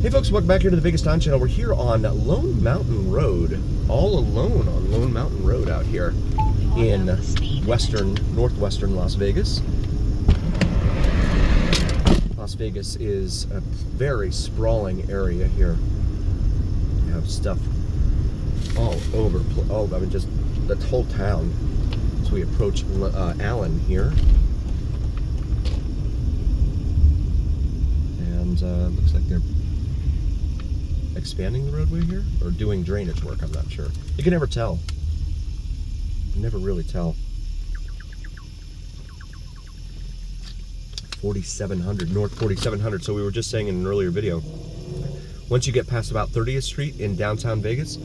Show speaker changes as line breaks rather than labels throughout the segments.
Hey folks, welcome back here to the Vegas Town Channel. We're here on Lone Mountain Road, all alone on Lone Mountain Road out here in northwestern Las Vegas. Las Vegas is a very sprawling area here. You have stuff all over, just the whole town. So we approach Allen here. And looks like they're expanding the roadway here or doing drainage work. I'm not sure. You can never tell. You can never really tell. 4700 North 4700. So we were just saying in an earlier video, once you get past about 30th Street in downtown Vegas,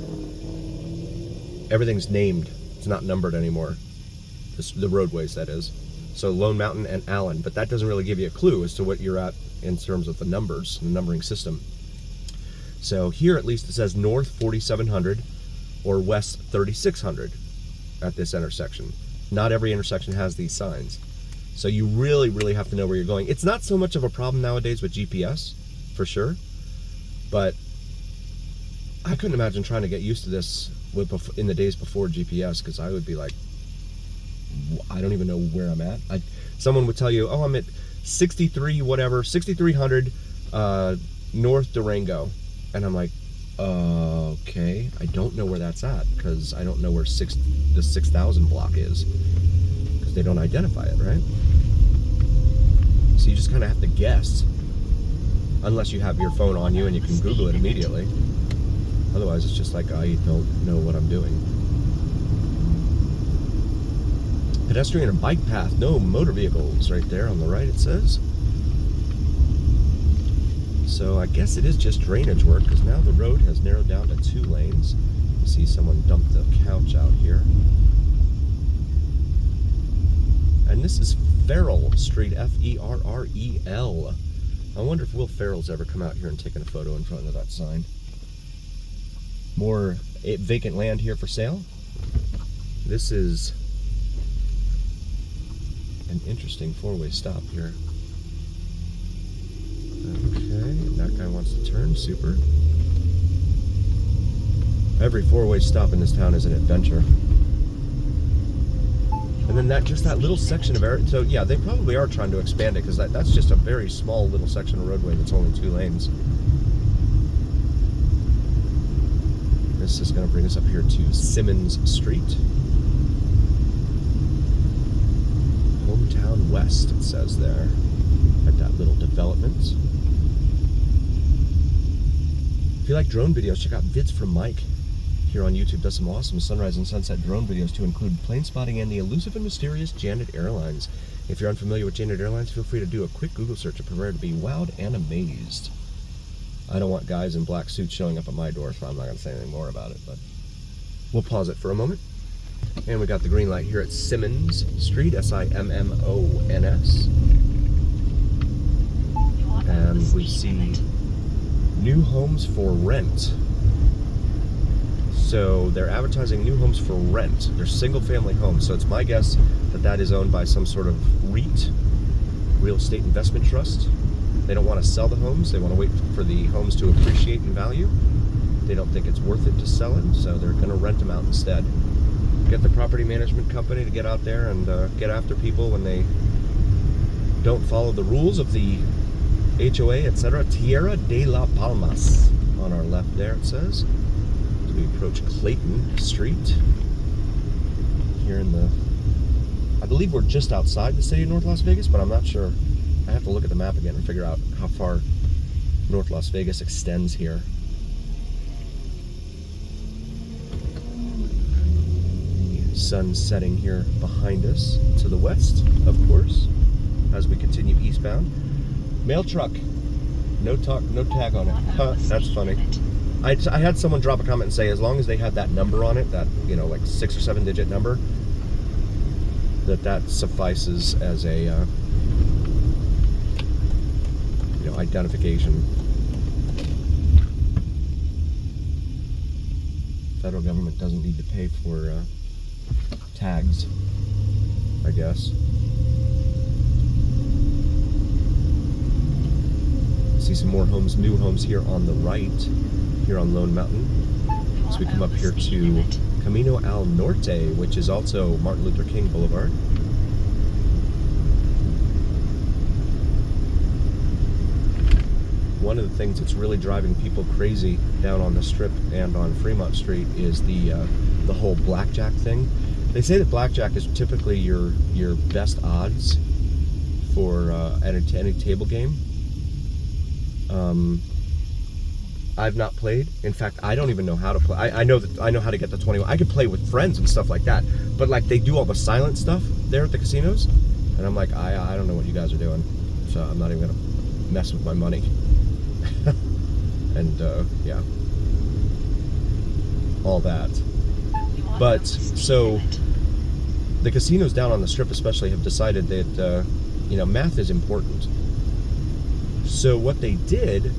everything's named. It's not numbered anymore. The roadways, that is. So Lone Mountain and Allen, but that doesn't really give you a clue as to what you're at in terms of the numbers, the numbering system. So here at least it says North 4700 or West 3600 at this intersection. Not every intersection has these signs. So you really have to know where you're going. It's not so much of a problem nowadays with GPS, for sure. But I couldn't imagine trying to get used to this in the days before GPS, because I would be like, I don't even know where I'm at. Someone would tell you, oh, I'm at 6300 North Durango. And I'm like, okay, I don't know where that's at, because I don't know where the 6000 block is, because they don't identify it, right? So you just kind of have to guess, unless you have your phone on you and you can Google it immediately. Otherwise, it's just like, I don't know what I'm doing. Pedestrian and bike path, no motor vehicles, right there on the right it says. So I guess it is just drainage work, because now the road has narrowed down to 2 lanes. You see someone dump the couch out here. And this is Ferrell Street, F-E-R-R-E-L. I wonder if Will Ferrell's ever come out here and taken a photo in front of that sign. More vacant land here for sale. This is an interesting 4-way stop here. Okay, that guy wants to turn, super. Every 4-way stop in this town is an adventure. And then just that little section of area, so yeah, they probably are trying to expand it, because that's just a very small little section of roadway that's only 2 lanes. This is going to bring us up here to Simmons Street. Hometown West, it says there, at that little development. If you like drone videos, check out Vids from Mike. Here on YouTube does some awesome sunrise and sunset drone videos to include plane spotting and the elusive and mysterious Janet Airlines. If you're unfamiliar with Janet Airlines, feel free to do a quick Google search and prepare to be wowed and amazed. I don't want guys in black suits showing up at my door, so I'm not going to say anything more about it, but we'll pause it for a moment. And we got the green light here at Simmons Street, S-I-M-M-O-N-S. And we see new homes for rent. So they're advertising new homes for rent. They're single-family homes. So it's my guess that that is owned by some sort of REIT, real estate investment trust. They don't want to sell the homes. They want to wait for the homes to appreciate in value. They don't think it's worth it to sell it, so they're going to rent them out instead. Get the property management company to get out there and get after people when they don't follow the rules of the HOA, etc. Tierra de la Palmas on our left there, it says. As we approach Clayton Street here in the, I believe we're just outside the city of North Las Vegas, but I'm not sure. I have to look at the map again and figure out how far North Las Vegas extends here. Sun setting here behind us to the west, of course, as we continue eastbound. Mail truck, no tag on it. Huh, that's funny. I had someone drop a comment and say, as long as they had that number on it, that, you know, like 6 or 7 digit number, that suffices as a you know, identification. Federal government doesn't need to pay for tags, I guess. See some more homes, new homes here on the right, here on Lone Mountain. So we come up here to Camino al Norte, which is also Martin Luther King Boulevard. One of the things that's really driving people crazy down on the Strip and on Fremont Street is the whole blackjack thing. They say that blackjack is typically your best odds for any table game. I've not played. In fact, I don't even know how to play. I know how to get the 21. I could play with friends and stuff like that. But like they do all the silent stuff there at the casinos, and I'm like, I don't know what you guys are doing, so I'm not even gonna mess with my money. And yeah, all that. But so the casinos down on the Strip especially have decided that you know, math is important. So what they did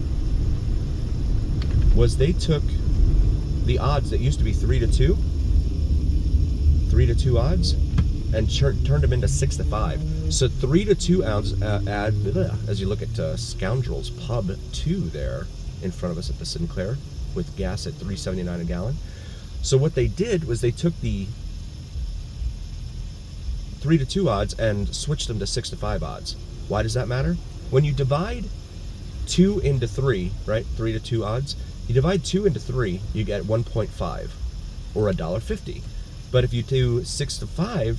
was they took the odds that used to be 3-2 odds, and turned them into 6-5. So 3-2 odds as you look at Scoundrels Pub 2 there in front of us at the Sinclair with gas at $3.79 a gallon. So what they did was they took the 3-2 odds and switched them to 6-5 odds. Why does that matter? When you divide 2 into 3, right? 3-2 odds. You divide 2 into 3, you get 1.5 or $1.50. But if you do 6-5,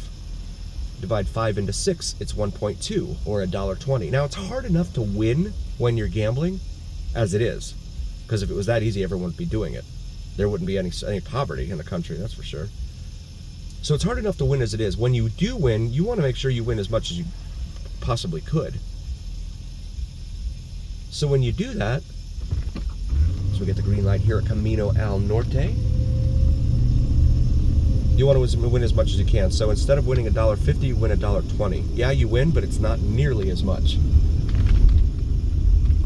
divide 5 into 6, it's 1.2 or $1.20. Now it's hard enough to win when you're gambling as it is, because if it was that easy, everyone would be doing it. There wouldn't be any poverty in the country, that's for sure. So it's hard enough to win as it is. When you do win, you want to make sure you win as much as you possibly could. So when you do that, so we get the green light here at Camino al Norte, you want to win as much as you can. So instead of winning $1.50, you win $1.20. Yeah, you win, but it's not nearly as much.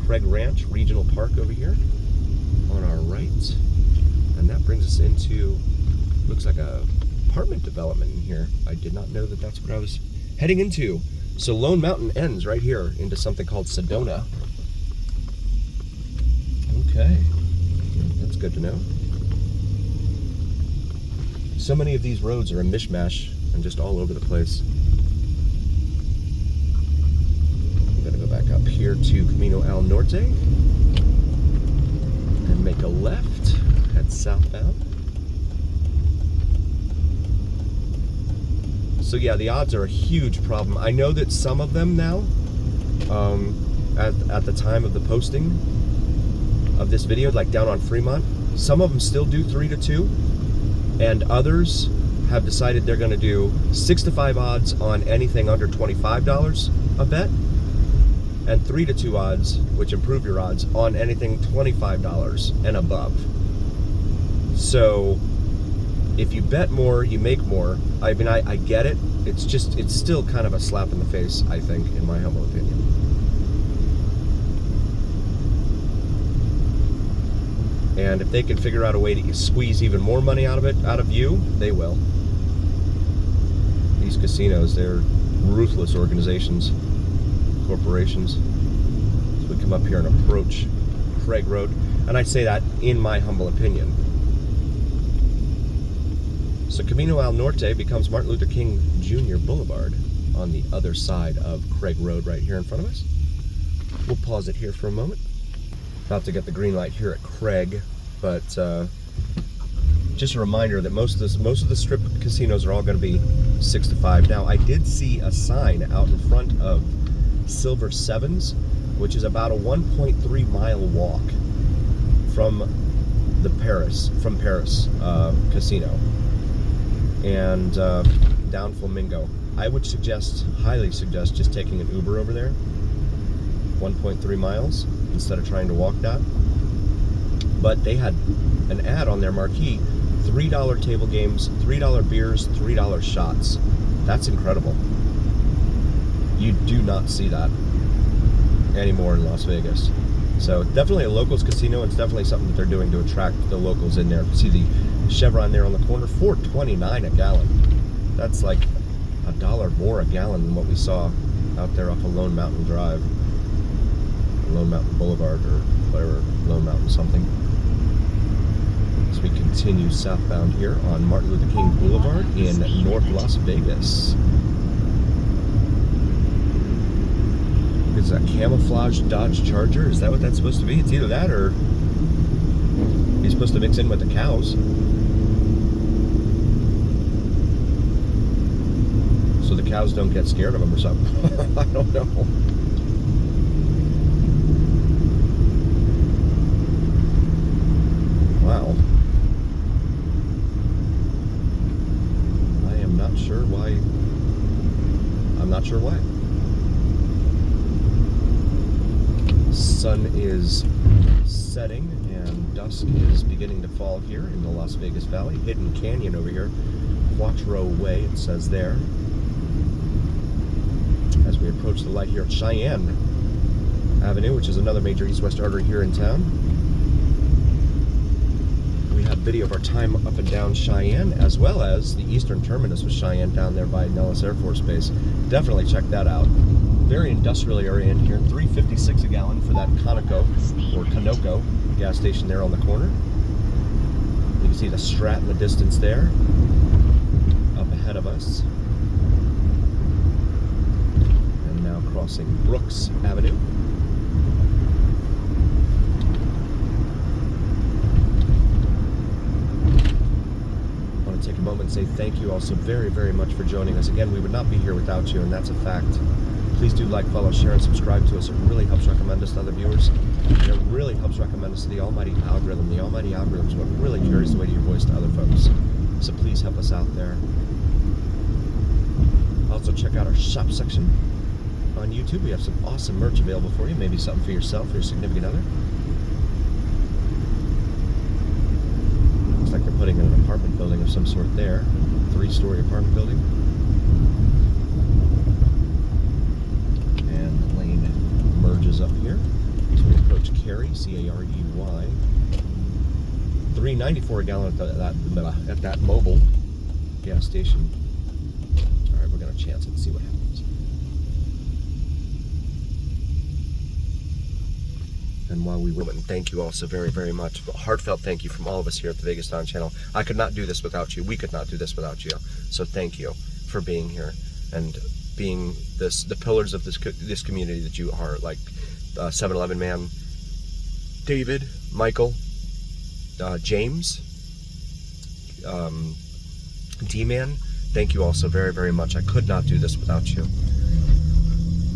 Craig Ranch Regional Park over here on our right. And that brings us into, looks like a apartment development in here. I did not know that that's what I was heading into. So Lone Mountain ends right here into something called Sedona. Okay, that's good to know. So many of these roads are a mishmash and just all over the place. I'm gonna go back up here to Camino al Norte and make a left, head southbound. So yeah, the odds are a huge problem. I know that some of them now, at the time of the posting of this video, like down on Fremont, some of them still do 3-2, and others have decided they're going to do 6-5 odds on anything under $25 a bet, and 3-2 odds, which improve your odds, on anything $25 and above. So if you bet more, you make more. I mean, I get it. It's still kind of a slap in the face, I think, in my humble opinion. And if they can figure out a way to squeeze even more money out of you, they will. These casinos, they're ruthless organizations, corporations. So we come up here and approach Craig Road, and I say that in my humble opinion. So Camino al Norte becomes Martin Luther King Jr. Boulevard on the other side of Craig Road right here in front of us. We'll pause it here for a moment. About to get the green light here at Craig, but just a reminder that most of the Strip casinos are all going to be 6-5. Now, I did see a sign out in front of Silver Sevens, which is about a 1.3 mile walk from Paris casino, and down Flamingo. I would highly suggest just taking an Uber over there, 1.3 miles, instead of trying to walk that. But they had an ad on their marquee, $3 table games, $3 beers, $3 shots. That's incredible. You do not see that anymore in Las Vegas. So definitely a locals casino. It's definitely something that they're doing to attract the locals in there. See the Chevron there on the corner, $4.29 a gallon. That's like $1 more a gallon than what we saw out there off of Lone Mountain Drive. Lone Mountain Boulevard or whatever, Lone Mountain something. As we continue southbound here on Martin Luther King Boulevard in North Las Vegas. It's a camouflage Dodge Charger. Is that what that's supposed to be? It's either that or he's supposed to mix in with the cows. So the cows don't get scared of him or something. I don't know. Wow. I am not sure why. I'm not sure why. Sun is setting and dusk is beginning to fall here in the Las Vegas Valley. Hidden Canyon over here. Quattro Way, it says there. As we approach the light here at Cheyenne Avenue, which is another major east-west artery here in town. We have video of our time up and down Cheyenne, as well as the eastern terminus with Cheyenne down there by Nellis Air Force Base. Definitely check that out. Very industrial area in here. $3.56 a gallon for that Conoco or Conoco gas station there on the corner. You can see the Strat in the distance there, up ahead of us. And now crossing Brooks Avenue. I want to take a moment and say thank you all so very, very much for joining us. Again, we would not be here without you, and that's a fact. Please do like, follow, share, and subscribe to us. It really helps recommend us to other viewers. And it really helps recommend us to the almighty algorithm. The almighty algorithm is what really carries the weight of your voice to other folks. So please help us out there. Also check out our shop section on YouTube. We have some awesome merch available for you. Maybe something for yourself or your significant other. Looks like they're putting in an apartment building of some sort there. 3-story apartment building. Merges up here. So we approach Carey, C-A-R-E-Y. $3.94 a gallon at that mobile gas station. All right, we're going to chance it and see what happens. And while we wait, and thank you all so very, very much. A heartfelt thank you from all of us here at the Vegas Dawn Channel. I could not do this without you. We could not do this without you. So thank you for being here and being the pillars of this community that you are, like 7-Eleven man, David, Michael, James, D-Man. Thank you all so very, very much. I could not do this without you.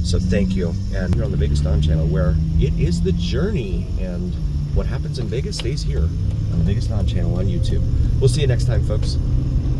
So thank you. And here on the Vegas Dawn Channel, where it is the journey, and what happens in Vegas stays here on the Vegas Dawn Channel on YouTube. We'll see you next time, folks.